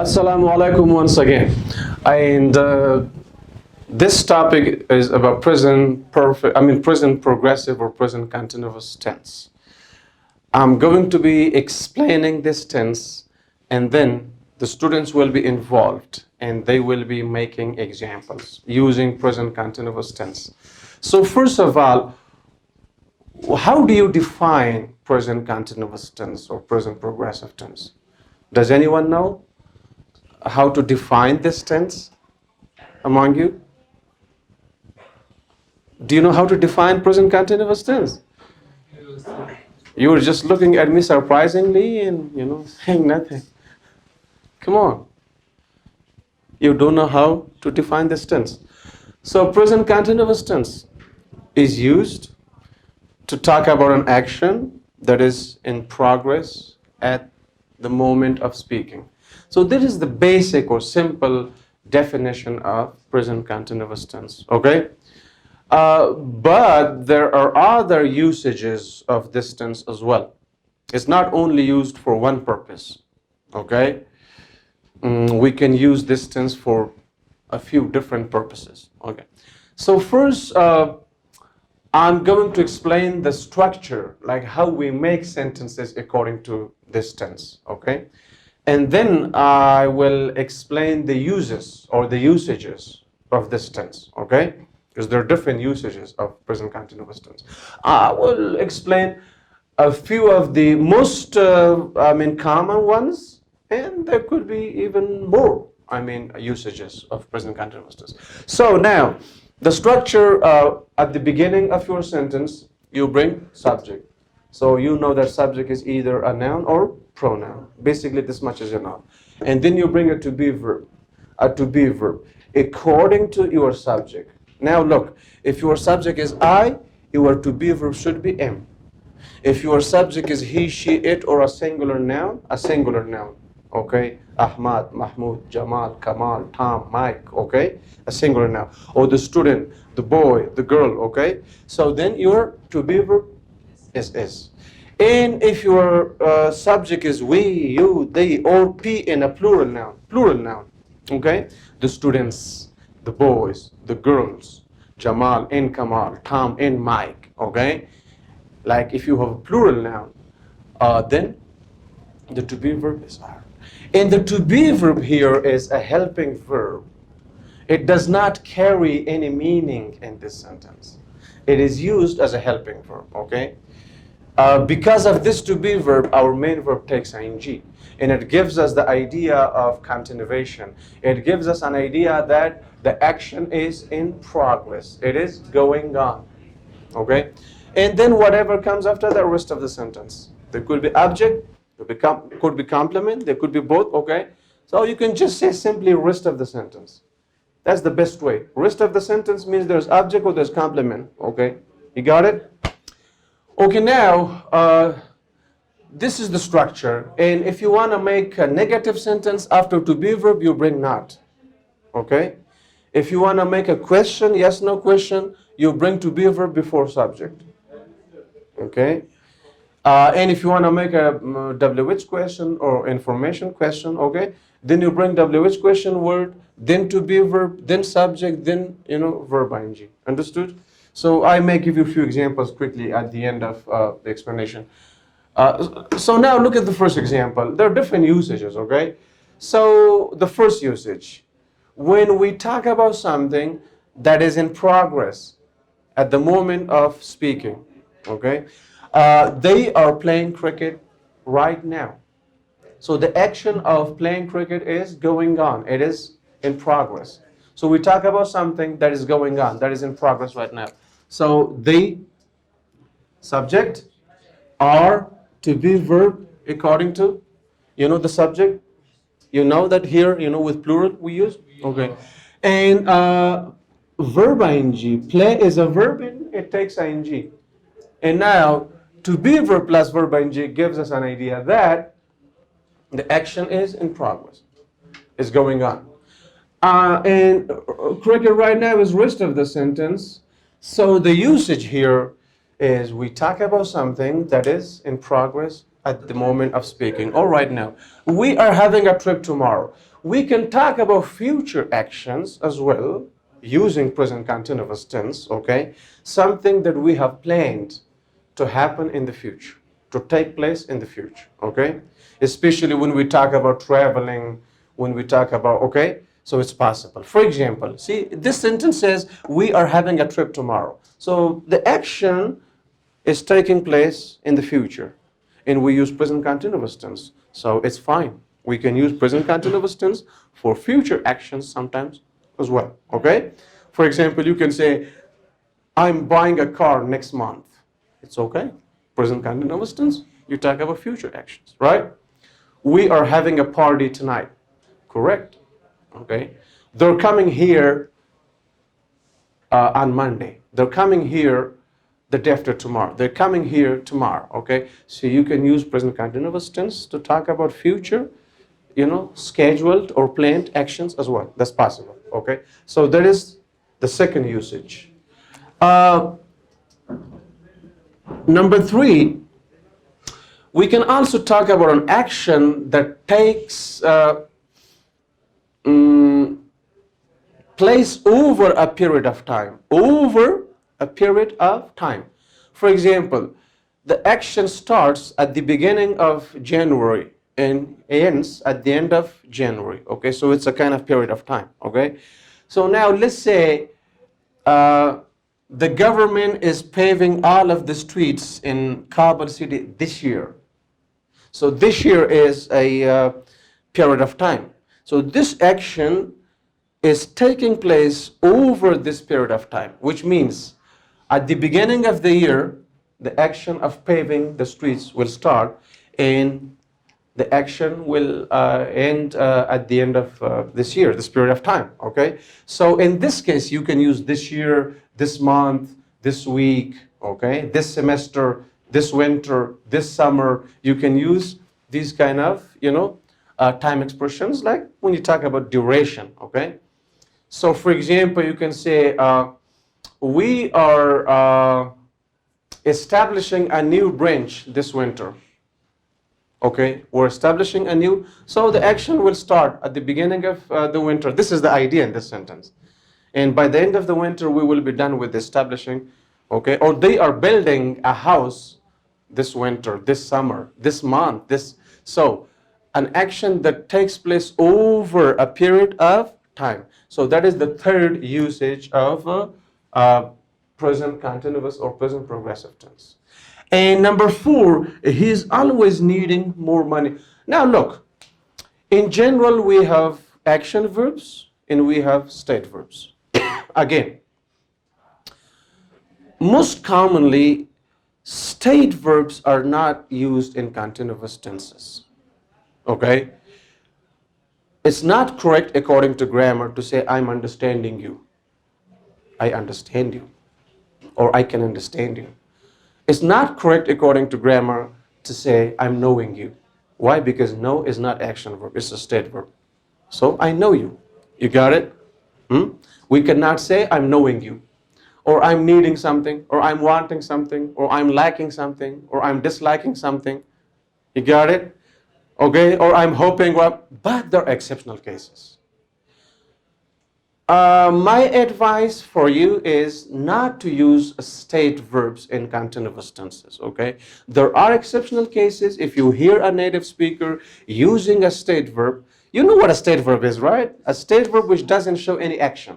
Assalamu alaikum once again. And this topic is about present progressive or present continuous tense. I'm going to be explaining this tense, and then the students will be involved and they will be making examples using present continuous tense. So first of all, how do you define present continuous tense or present progressive tense? Does anyone know how to define this tense among you? Do you know how to define present continuous tense? You were just looking at me surprisingly and, saying nothing. Come on. You don't know how to define this tense. So present continuous tense is used to talk about an action that is in progress at the moment of speaking. So this is the basic or simple definition of present continuous tense, okay? But there are other usages of this tense as well. It's not only used for one purpose, okay? We can use this tense for a few different purposes, okay? So first, I'm going to explain the structure, like how we make sentences according to this tense, okay? And then I will explain the uses or the usages of this tense, okay? Because there are different usages of present continuous tense. I will explain a few of the most, common ones, and there could be even more, usages of present continuous tense. So now, the structure at the beginning of your sentence, you bring subject. So you know that subject is either a noun or pronoun. Basically, this much is a noun. And then you bring a to be verb, according to your subject. Now look, if your subject is I, your to be verb should be am. If your subject is he, she, it, or a singular noun, okay? Ahmad, Mahmoud, Jamal, Kamal, Tom, Mike, okay? A singular noun. Or the student, the boy, the girl, okay? So then your to be verb is. And if your subject is we, you, they, or P in a plural noun, okay? The students, the boys, the girls, Jamal and Kamal, Tom and Mike, okay? Like if you have a plural noun, then the to be verb is are. And the to be verb here is a helping verb. It does not carry any meaning in this sentence. It is used as a helping verb, okay? Because of this to be verb, our main verb takes ing, and it gives us the idea of continuation. It gives us an idea that the action is in progress. It is going on, okay? And then whatever comes after the rest of the sentence. There could be object, could be complement, there could be both, okay? So you can just say simply rest of the sentence. That's the best way. Rest of the sentence means there's object or there's complement, okay? You got it? Okay, now, this is the structure. And if you want to make a negative sentence after to be verb, you bring not, okay? If you want to make a question, yes, no question, you bring to be verb before subject, okay? And if you want to make a WH question or information question, okay, then you bring WH question word, then to be verb, then subject, then, verb ing. Understood? So I may give you a few examples quickly at the end of the explanation. So now look at the first example. There are different usages, okay? So the first usage, when we talk about something that is in progress at the moment of speaking, okay? They are playing cricket right now. So the action of playing cricket is going on. It is in progress. So we talk about something that is going on, that is in progress right now. So the subject are to be verb according to, the subject. You know that here, with plural we use? Okay. And verb ing, play is a verb and it takes ing. And now, to be verb plus verb ing gives us an idea that the action is in progress. It's going on. And cricket right now is rest of the sentence. So the usage here is we talk about something that is in progress at the moment of speaking or right now. We are having a trip tomorrow. We can talk about future actions as well using present continuous tense, okay? Something that we have planned to happen in the future, to take place in the future, okay? Especially when we talk about traveling, when we talk about, okay? So it's possible. For example, see, this sentence says, we are having a trip tomorrow. So the action is taking place in the future, and we use present continuous tense. So it's fine. We can use present continuous tense for future actions sometimes as well, okay? For example, you can say, I'm buying a car next month. It's okay. Present continuous tense, you talk about future actions, right? We are having a party tonight. Correct. Okay. They're coming here on Monday. They're coming here the day after tomorrow. They're coming here tomorrow. Okay. So you can use present continuous tense to talk about future, scheduled or planned actions as well. That's possible. Okay. So that is the second usage. Number 3, we can also talk about an action that takes place over a period of time. Over a period of time. For example, the action starts at the beginning of January and ends at the end of January. Okay, so it's a kind of period of time. Okay, so now let's say the government is paving all of the streets in Kabul city this year. So this year is a period of time. So this action is taking place over this period of time, which means at the beginning of the year, the action of paving the streets will start, and the action will end at the end of this year, this period of time, okay? So in this case, you can use this year, this month, this week, okay? This semester, this winter, this summer. You can use these kind of, time expressions like when you talk about duration, okay? So for example, you can say, we are establishing a new branch this winter. Okay, we're establishing a new, so the action will start at the beginning of the winter. This is the idea in this sentence. And by the end of the winter, we will be done with establishing, okay? Or they are building a house this winter, this summer, this month, this. So an action that takes place over a period of time. So that is the third usage of present continuous or present progressive tense. And number 4, he's always needing more money. Now look, in general, we have action verbs and we have state verbs. Again, most commonly, state verbs are not used in continuous tenses. Okay? It's not correct according to grammar to say, I'm understanding you. I understand you. Or I can understand you. It's not correct according to grammar to say, I'm knowing you. Why? Because know is not action verb, it's a state verb. So I know you. You got it? We cannot say, I'm knowing you, or I'm needing something, or I'm wanting something, or I'm liking something, or I'm disliking something. You got it? Okay? Or I'm hoping, but there are exceptional cases. My advice for you is not to use state verbs in continuous tenses, okay? There are exceptional cases. If you hear a native speaker using a state verb, you know what a state verb is, right? A state verb which doesn't show any action,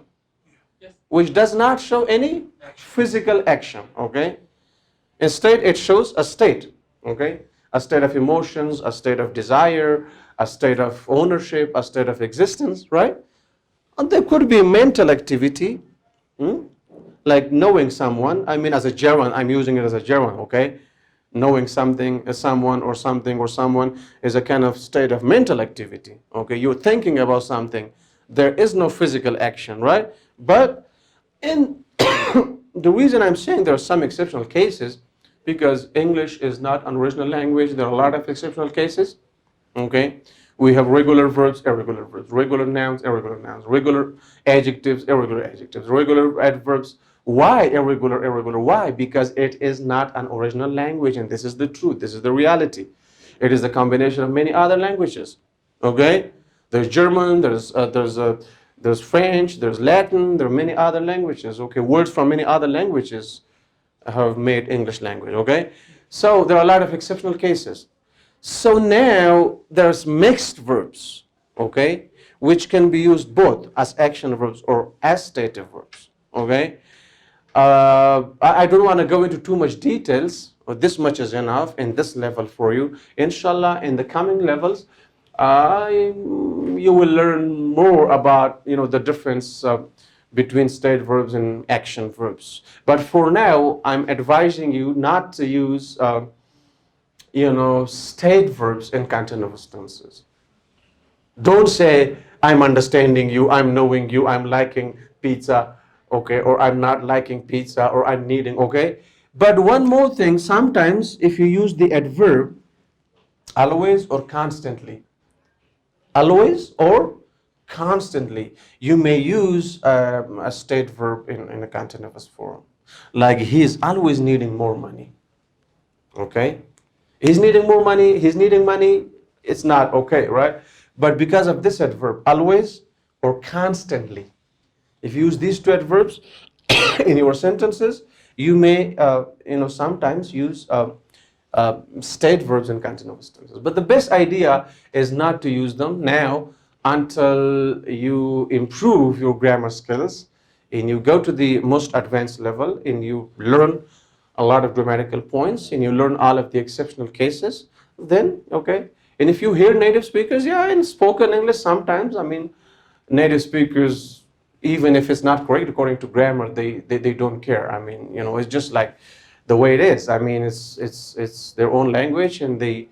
which does not show any physical action, okay? Instead, it shows a state, okay? A state of emotions, a state of desire, a state of ownership, a state of existence, right? And there could be a mental activity, like knowing someone. I mean, as a gerund, I'm using it as a gerund, okay? Knowing something, someone, or something, or someone is a kind of state of mental activity, okay? You're thinking about something. There is no physical action, right? But in the reason I'm saying there are some exceptional cases, because English is not an original language. There are a lot of exceptional cases, okay? We have regular verbs, irregular verbs, regular nouns, irregular nouns, regular adjectives, irregular adjectives, regular adverbs. Why irregular, irregular? Why? Because it is not an original language, and this is the truth. This is the reality. It is the combination of many other languages, okay? There's German, there's French, there's Latin, there are many other languages, okay? Words from many other languages have made English language, okay? So there are a lot of exceptional cases. So now there's mixed verbs, okay? Which can be used both as action verbs or as stative verbs, okay? I don't want to go into too much details, or this much is enough in this level for you. Inshallah, in the coming levels, you will learn more about the difference between state verbs and action verbs. But for now, I'm advising you not to use state verbs in continuous tenses. Don't say, I'm understanding you, I'm knowing you, I'm liking pizza, okay, or I'm not liking pizza, or I'm needing, okay? But one more thing, sometimes if you use the adverb, always or constantly, you may use a state verb in a continuous form. Like, he is always needing more money, okay? He's needing more money, he's needing money, it's not okay, right? But because of this adverb, always or constantly, if you use these two adverbs in your sentences, you may, sometimes use state verbs in continuous tenses. But the best idea is not to use them now until you improve your grammar skills and you go to the most advanced level and you learn a lot of grammatical points and you learn all of the exceptional cases. Then, okay. And if you hear native speakers, in spoken English sometimes, native speakers, even if it's not correct according to grammar, they don't care. It's just like the way it is. It's their own language, and there's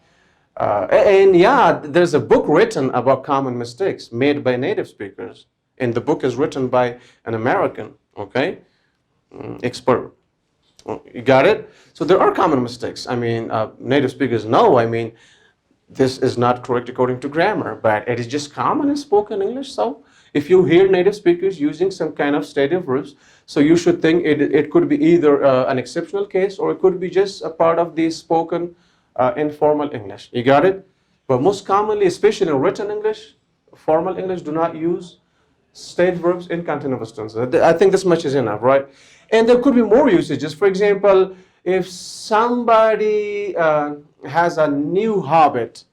a book written about common mistakes made by native speakers, and the book is written by an American, okay, expert. You got it? So there are common mistakes. Native speakers know, this is not correct according to grammar, but it is just common in spoken English. So if you hear native speakers using some kind of stative verbs, so you should think it could be either an exceptional case or it could be just a part of the spoken informal English. You got it? But most commonly, especially in written English, formal English do not use state verbs in continuous tenses. I think this much is enough, right? And there could be more usages. For example, if somebody has a new habit,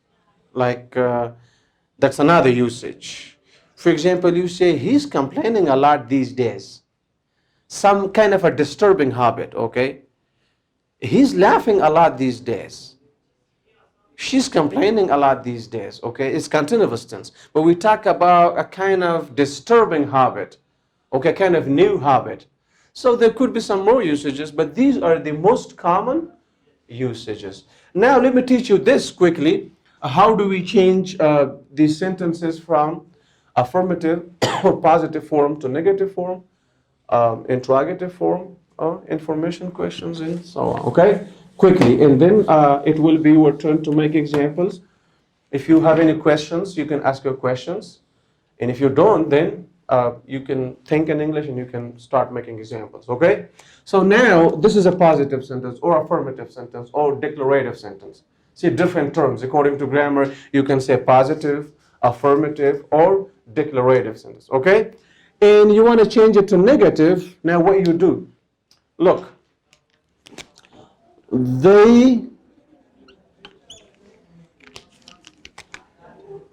like that's another usage. For example, you say, he's complaining a lot these days. Some kind of a disturbing habit, okay? He's laughing a lot these days. She's complaining a lot these days, okay? It's continuous tense. But we talk about a kind of disturbing habit, okay, kind of new habit. So there could be some more usages, but these are the most common usages. Now let me teach you this quickly. How do we change these sentences from affirmative or positive form to negative form, interrogative form, information questions, and so on, okay? Quickly, and then it will be your turn to make examples. If you have any questions, you can ask your questions. And if you don't, then you can think in English and you can start making examples, okay? So now, this is a positive sentence or affirmative sentence or declarative sentence. See, different terms. According to grammar, you can say positive, affirmative, or declarative sentence, okay? And you want to change it to negative. Now what you do, look, they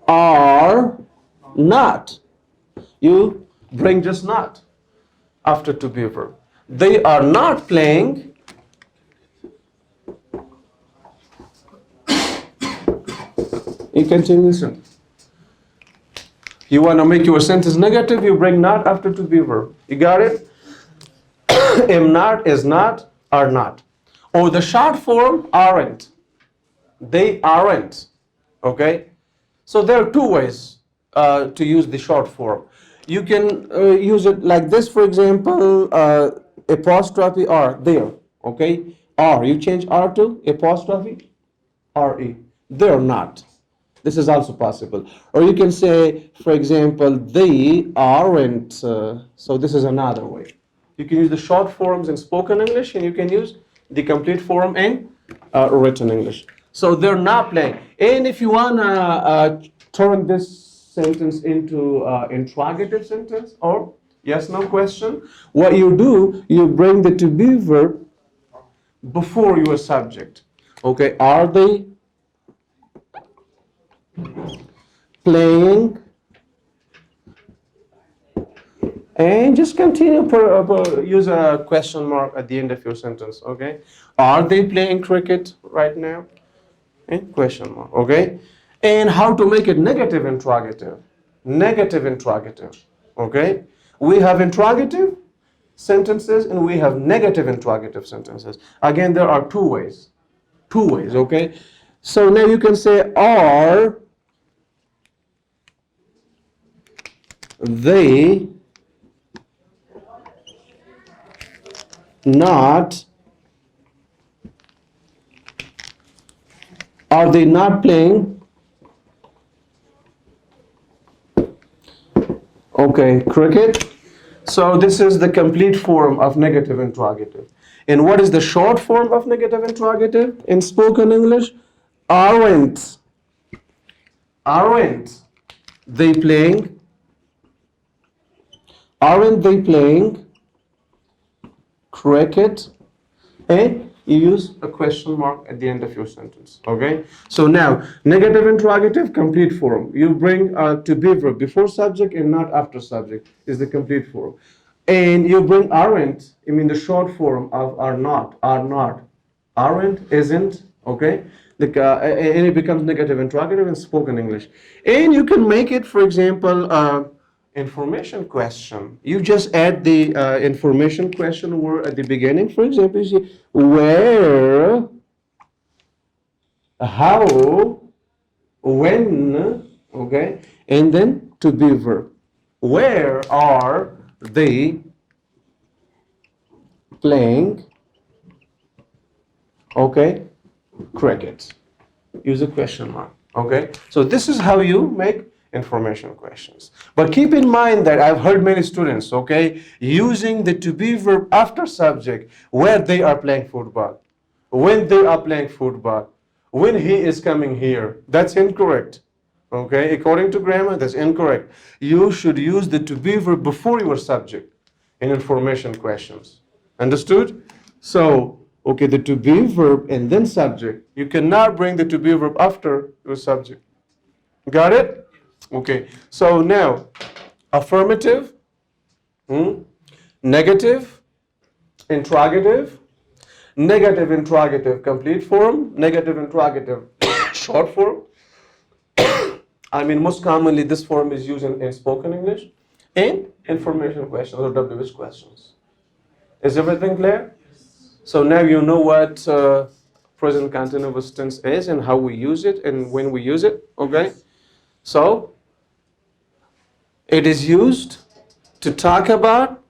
are not. You bring just not after to be a verb. They are not playing. You continue soon. You want to make your sentence negative, you bring not after to be a verb. You got it? Am not, is not, are not. Or the short form, aren't. They aren't. Okay? So there are two ways to use the short form. You can use it like this, for example, apostrophe R, there. Okay? R, you change R to apostrophe R-E. They're not. This is also possible. Or you can say, for example, they aren't. So this is another way. You can use the short forms in spoken English, and you can use the complete form in written English. So they're not playing. And if you want to turn this sentence into interrogative sentence or yes no question, what you do, you bring the to be verb before your subject. Okay, are they playing? And just continue, use a question mark at the end of your sentence, okay? Are they playing cricket right now? And question mark, okay? And how to make it negative interrogative. Negative interrogative, okay? We have interrogative sentences and we have negative interrogative sentences. Again, there are two ways, okay? So now you can say, are they not, are they not playing? Okay, cricket. So this is the complete form of negative interrogative. And what is the short form of negative interrogative in spoken English? Aren't they playing? Aren't they playing cricket? And you use a question mark at the end of your sentence, okay? So now, negative interrogative, complete form. You bring to be verb before subject and not after subject is the complete form. And you bring aren't, I mean the short form of are not, aren't, isn't, okay? And it becomes negative interrogative in spoken English. And you can make it, for example, information question. You just add the information question word at the beginning. For example, you say where, how, when, okay, and then to be verb. Where are they playing, okay, cricket? Use a question mark, okay? So this is how you make information questions. But keep in mind that I've heard many students, okay, using the to be verb after subject where they are playing football, when they are playing football, when he is coming here. That's incorrect. Okay, according to grammar, that's incorrect. You should use the to be verb before your subject in information questions. Understood? So, okay, the to be verb and then subject. You cannot bring the to be verb after your subject. Got it? Okay, so now, affirmative, negative, interrogative, negative interrogative complete form, negative interrogative short form. I mean, most commonly this form is used in spoken English, and information questions or WH questions. Is everything clear? So now you know what present continuous tense is and how we use it and when we use it, okay? So, it is used to talk about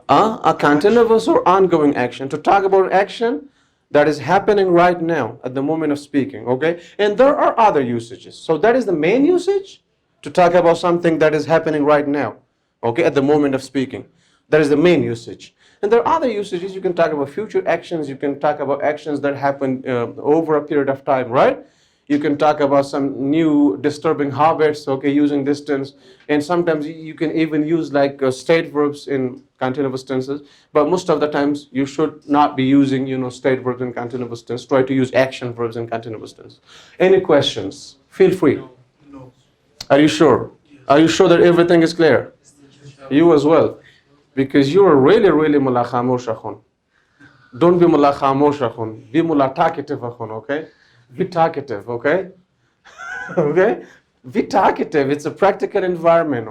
a continuous or ongoing action, to talk about action that is happening right now at the moment of speaking, okay? And there are other usages. So that is the main usage, to talk about something that is happening right now, okay, at the moment of speaking. That is the main usage. And there are other usages. You can talk about future actions. You can talk about actions that happen over a period of time, right? You can talk about some new disturbing habits, okay, using this tense. And sometimes you can even use like state verbs in continuous tenses. But most of the times you should not be using, state verbs in continuous tense. Try to use action verbs in continuous tense. Any questions? Feel free. No. Are you sure? Yes. Are you sure that everything is clear? You as well. Because you are really, really mullah khamosh akhun. Don't be mullah khamosh akhun. Be mullah talkative akhun, okay? Be talkative, okay? Okay? Be talkative. It's a practical environment.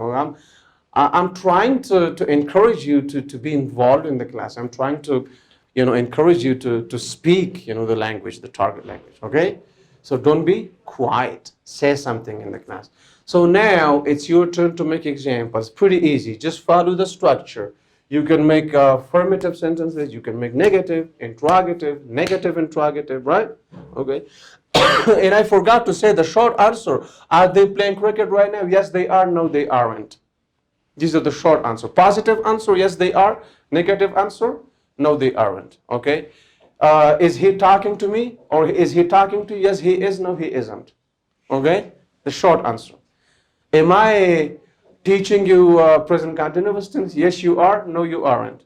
I'm trying to encourage you to be involved in the class. I'm trying to, encourage you to speak, the language, the target language, okay? So don't be quiet. Say something in the class. So now it's your turn to make examples. Pretty easy. Just follow the structure. You can make affirmative sentences. You can make negative, interrogative, right? Okay. And I forgot to say the short answer. Are they playing cricket right now? Yes, they are. No, they aren't. These are the short answer. Positive answer, yes, they are. Negative answer, no, they aren't. Okay. Is he talking to me? Or is he talking to you? Yes, he is. No, he isn't. Okay. The short answer. Am I teaching you present continuous tense? Yes, you are. No, you aren't.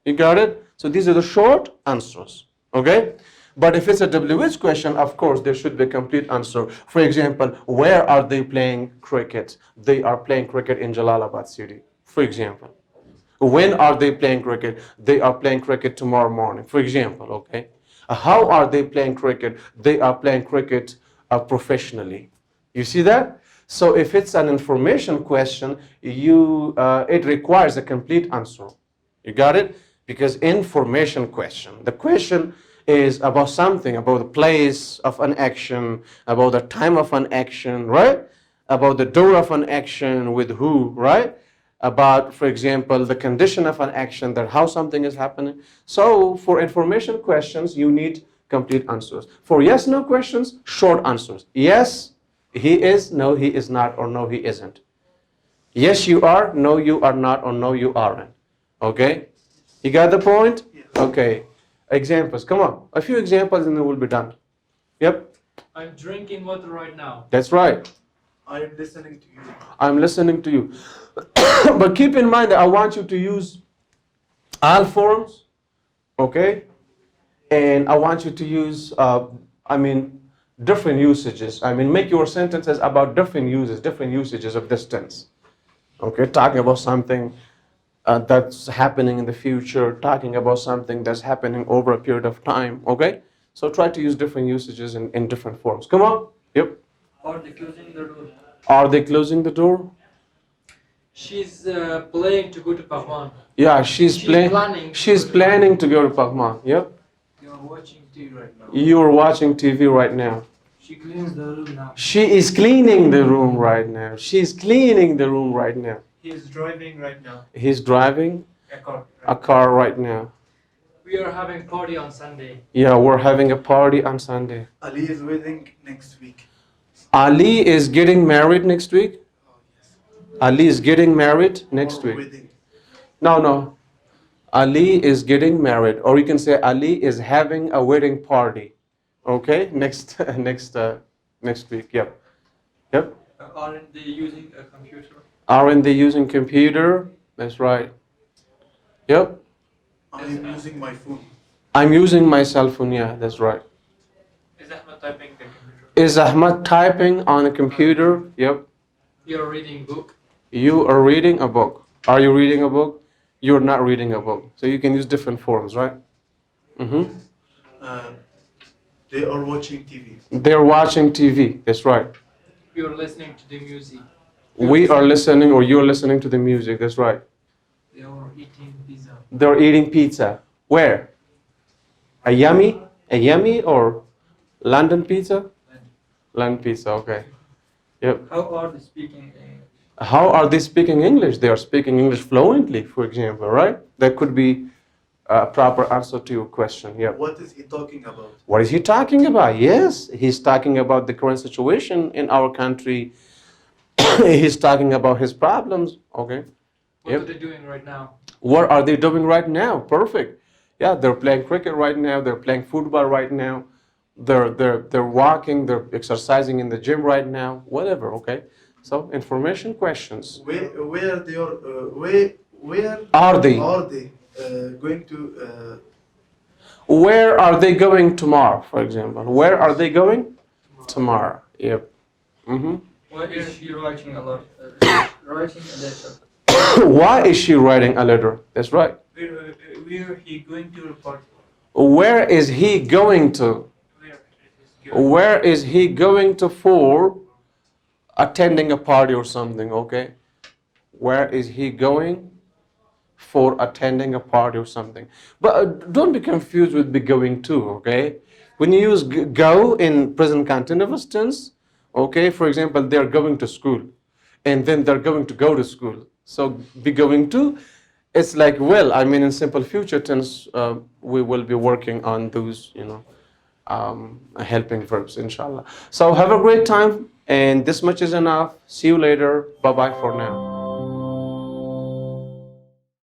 You got it? So these are the short answers. Okay? But if it's a WH question, of course, there should be a complete answer. For example, where are they playing cricket? They are playing cricket in Jalalabad city, for example. When are they playing cricket? They are playing cricket tomorrow morning, for example, okay? How are they playing cricket? They are playing cricket professionally. You see that? So if it's an information question, it requires a complete answer. You got it? Because information question. The question is about something, about the place of an action, about the time of an action, right? About the door of an action, with who, right? About, for example, the condition of an action, that how something is happening. So for information questions, you need complete answers. For yes, no questions, short answers. Yes, he is, no, he is not, or no, he isn't. Yes, you are, no, you are not, or no, you aren't. Okay? You got the point? Yes. Okay. Examples, come on. A few examples and then we'll be done. Yep, I'm drinking water right now. that's right. I am listening to you. I'm listening to you. But keep in mind that I want you to use all forms, okay? And I want you to use, different usages. Make your sentences about different usages of this tense. Okay, talking about something that's happening in the future, talking about something that's happening over a period of time, okay? So try to use different usages in different forms. Come on. Yep. Are they closing the door? Are they closing the door? She's playing to go to Pahwan. Yeah, she's planning. She's planning to go to Pahman. Yep. You're watching TV right now. You're watching TV right now. She cleans the room now. She is cleaning the room right now. She's cleaning the room right now. He is driving right now. He's driving A car. a car right now. We are having party on Sunday. Yeah, we're having a party on Sunday. Ali is wedding next week. Ali is getting married next week. Oh, yes. Ali is getting married next Or week. Wedding. No. Ali is getting married, or you can say Ali is having a wedding party. Okay, next week. Yep. Aren't they using a computer? Aren't they using computer? That's right. Yep. I am using my phone. I'm using my cell phone. Yeah, that's right. Is Ahmed typing the computer? Is Ahmad typing on a computer? Yep. You're reading book. You are reading a book. Are you reading a book? You're not reading a book. So you can use different forms, right? Mm-hmm. They are watching TV. They're watching TV. That's right. You're listening to the music. We are listening, or you're listening to the music. That's right. They are eating pizza. They're eating pizza. Where? A yummy or London pizza? London pizza, okay. Yep. How are they speaking? How are they speaking English? They are speaking English fluently, for example, right? That could be a proper answer to your question. Yep. What is he talking about? What is he talking about? Yes, he's talking about the current situation in our country. He's talking about his problems. Okay. What Yep. are they doing right now? What are they doing right now? Perfect. Yeah, they're playing cricket right now. They're playing football right now. They're walking. They're exercising in the gym right now. Whatever. Okay. So information questions. Where they are? Where Are they? Going to? Where are they going tomorrow? For example, where are they going tomorrow? Yep. Mm-hmm. Why is she writing a lot? Writing a letter. Why is she writing a letter? That's right. Where he going to report? Where is he going to? Where is he going to for attending a party or something? Okay. Where is he going for attending a party or something? But don't be confused with be going to. Okay. When you use go in present continuous tense, okay. For example, they're going to school, and then they're going to go to school. So be going to, it's like will. In simple future tense, we will be working on those, helping verbs, inshallah. So have a great time, and this much is enough. See you later. Bye-bye for now.